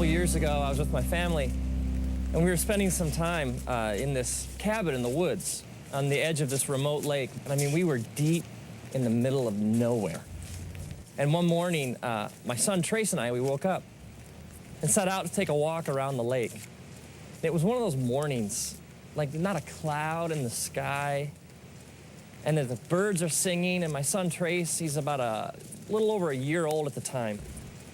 Years ago, I was with my family, and we were spending some time in this cabin in the woods on the edge of this remote lake. And I mean, we were deep in the middle of nowhere. And one morning, my son Trace and I, we woke up and set out to take a walk around the lake. It was one of those mornings, like not a cloud in the sky, and the birds are singing, and my son Trace, he's about a little over a year old at the time.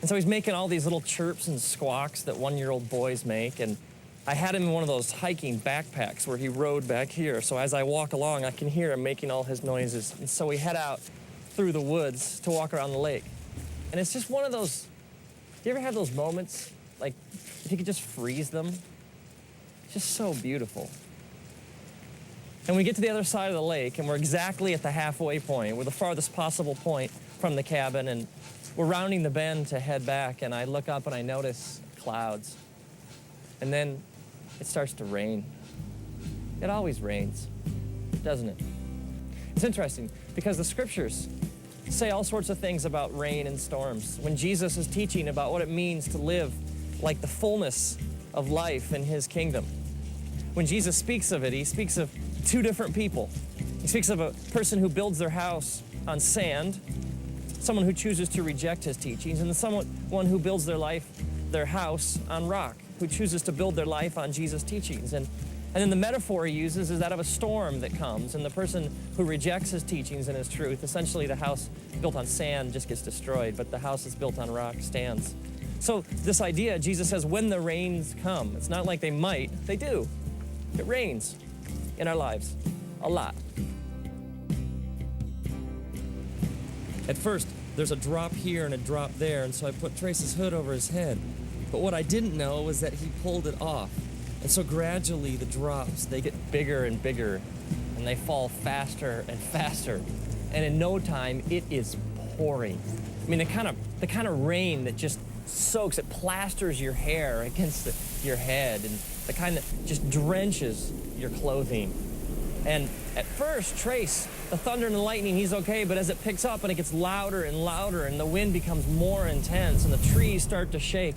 And so he's making all these little chirps and squawks that one-year-old boys make. And I had him in one of those hiking backpacks where he rode back here. So as I walk along, I can hear him making all his noises. And so we head out through the woods to walk around the lake. And it's just one of those, do you ever have those moments, like if you could just freeze them? It's just so beautiful. And we get to the other side of the lake, and we're exactly at the halfway point. We're the farthest possible point from the cabin, and we're rounding the bend to head back, and I look up and I notice clouds. And then it starts to rain. It always rains, doesn't it? It's interesting because the scriptures say all sorts of things about rain and storms. When Jesus is teaching about what it means to live like the fullness of life in his kingdom, when Jesus speaks of it, he speaks of two different people. He speaks of a person who builds their house on sand, someone who chooses to reject his teachings, and someone who builds their house on rock, who chooses to build their life on Jesus' teachings. And then the metaphor he uses is that of a storm that comes, and the person who rejects his teachings and his truth, essentially the house built on sand just gets destroyed, but the house that's built on rock stands. So this idea, Jesus says, when the rains come, it's not like they might, they do. It rains in our lives, a lot. At first, there's a drop here and a drop there, and so I put Trace's hood over his head. But what I didn't know was that he pulled it off. And so gradually the drops, they get bigger and bigger, and they fall faster and faster. And in no time, it is pouring. I mean, the kind of rain that just soaks, it plasters your hair against your head, and the kind that just drenches your clothing. And at first, Trace, the thunder and the lightning, he's okay, but as it picks up and it gets louder and louder and the wind becomes more intense and the trees start to shake,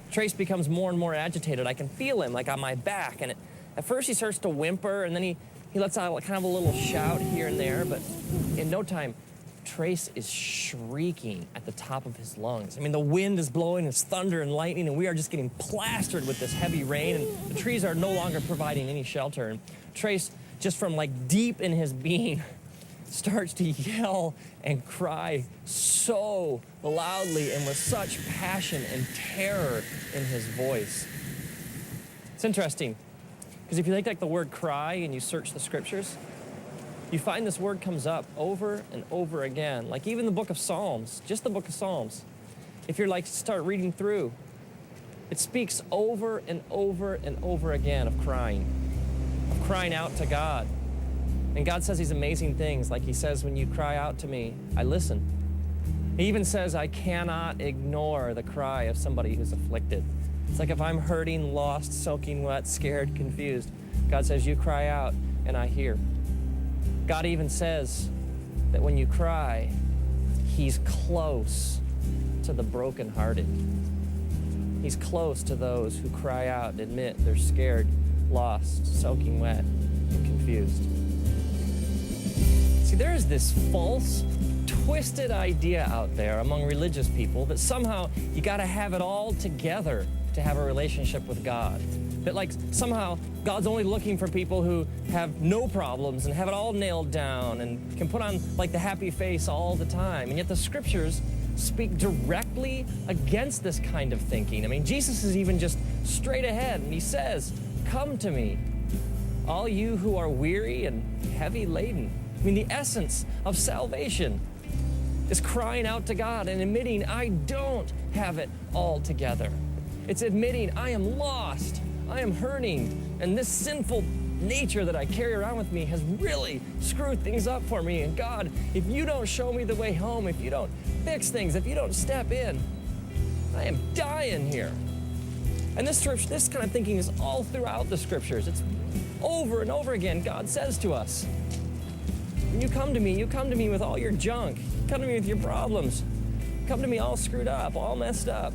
Trace becomes more and more agitated. I can feel him, like on my back. And at first he starts to whimper, and then he lets out kind of a little shout here and there, but in no time, Trace is shrieking at the top of his lungs. I mean, the wind is blowing, it's thunder and lightning, and we are just getting plastered with this heavy rain, and the trees are no longer providing any shelter. And Trace, just from like deep in his being, starts to yell and cry so loudly and with such passion and terror in his voice. It's interesting, because if you take like the word cry and you search the scriptures, you find this word comes up over and over again. Like even the book of Psalms, just the book of Psalms. If you're like start reading through, it speaks over and over and over again of crying out to God. And God says these amazing things, like he says, when you cry out to me, I listen. He even says, I cannot ignore the cry of somebody who's afflicted. It's like if I'm hurting, lost, soaking wet, scared, confused, God says, you cry out and I hear. God even says that when you cry, he's close to the brokenhearted. He's close to those who cry out and admit they're scared, lost, soaking wet, and confused. See, there is this false, twisted idea out there among religious people that somehow you got to have it all together to have a relationship with God. That like somehow God's only looking for people who have no problems and have it all nailed down and can put on like the happy face all the time. And yet the scriptures speak directly against this kind of thinking. I mean, Jesus is even just straight ahead and he says, "Come to me, all you who are weary and heavy laden." I mean, the essence of salvation is crying out to God and admitting, I don't have it all together. It's admitting I am lost, I am hurting, and this sinful nature that I carry around with me has really screwed things up for me. And God, if you don't show me the way home, if you don't fix things, if you don't step in, I am dying here. And this kind of thinking is all throughout the scriptures. It's over and over again. God says to us, when you come to me with all your junk. Come to me with your problems. Come to me all screwed up, all messed up.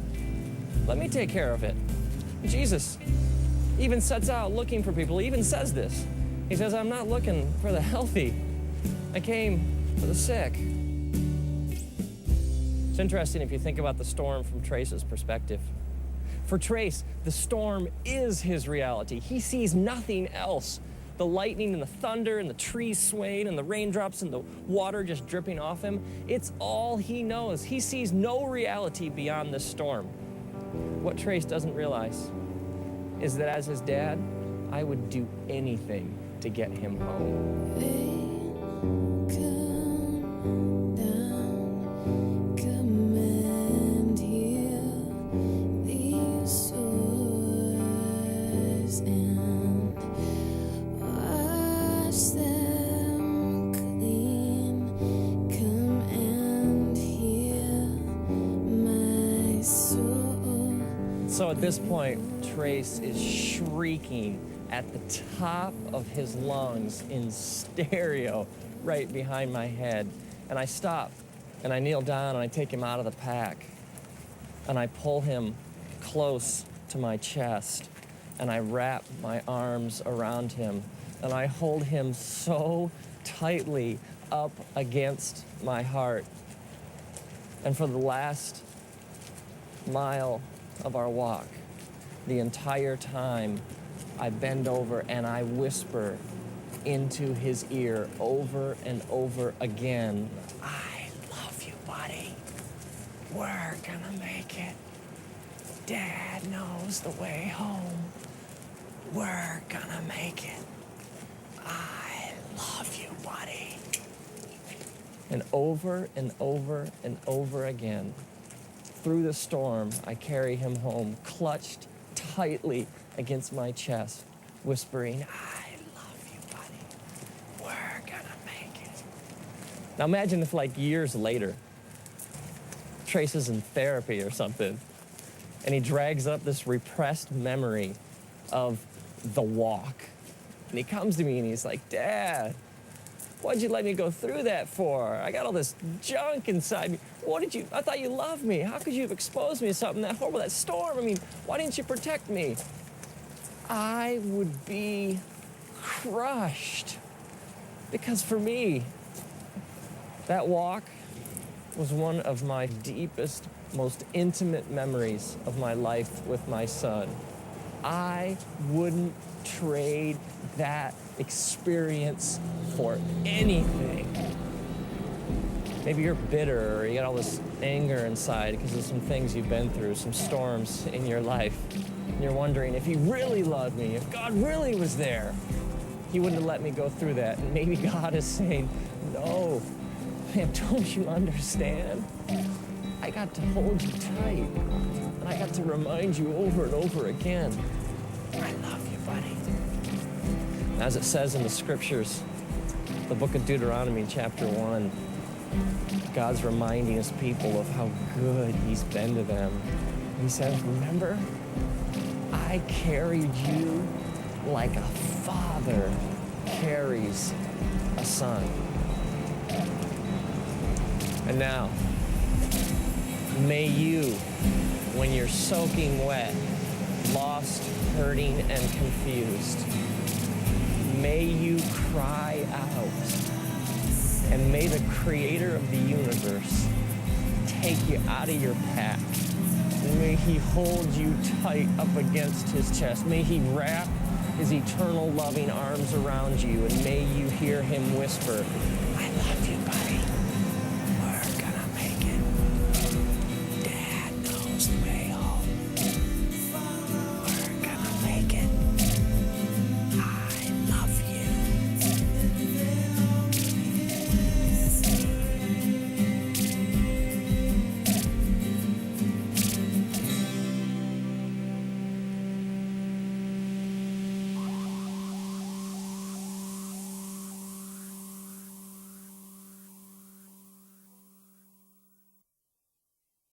Let me take care of it. Jesus even sets out looking for people. He even says this. He says, I'm not looking for the healthy. I came for the sick. It's interesting if you think about the storm from Trace's perspective. For Trace, the storm is his reality. He sees nothing else. The lightning and the thunder and the trees swaying and the raindrops and the water just dripping off him, it's all he knows. He sees no reality beyond this storm. What Trace doesn't realize is that as his dad, I would do anything to get him home. So at this point, Trace is shrieking at the top of his lungs in stereo right behind my head. And I stop, and I kneel down, and I take him out of the pack, and I pull him close to my chest, and I wrap my arms around him, and I hold him so tightly up against my heart. And for the last mile of our walk, the entire time, I bend over and I whisper into his ear over and over again, I love you, buddy. We're gonna make it. Dad knows the way home. We're gonna make it. I love you, buddy. And over and over and over again, through the storm, I carry him home, clutched tightly against my chest, whispering, I love you, buddy. We're gonna make it. Now imagine if like years later, Trace is in therapy or something, and he drags up this repressed memory of the walk. And he comes to me and he's like, Dad, what'd you let me go through that for? I got all this junk inside me. I thought you loved me. How could you have exposed me to something that horrible, that storm? I mean, why didn't you protect me? I would be crushed. Because for me, that walk was one of my deepest, most intimate memories of my life with my son. I wouldn't trade that experience for anything. Maybe you're bitter or you got all this anger inside because of some things you've been through, some storms in your life. And you're wondering if he really loved me, if God really was there, he wouldn't have let me go through that. And maybe God is saying, no, man, don't you understand? I got to hold you tight. And I got to remind you over and over again, I love you, buddy. As it says in the scriptures, the book of Deuteronomy, chapter 1, God's reminding his people of how good he's been to them. He says, remember, I carried you like a father carries a son. And now, may you, when you're soaking wet, lost, hurting, and confused, may you cry out, and may the creator of the universe take you out of your pack. may he hold you tight up against his chest. May he wrap his eternal loving arms around you, and may you hear him whisper, I love you.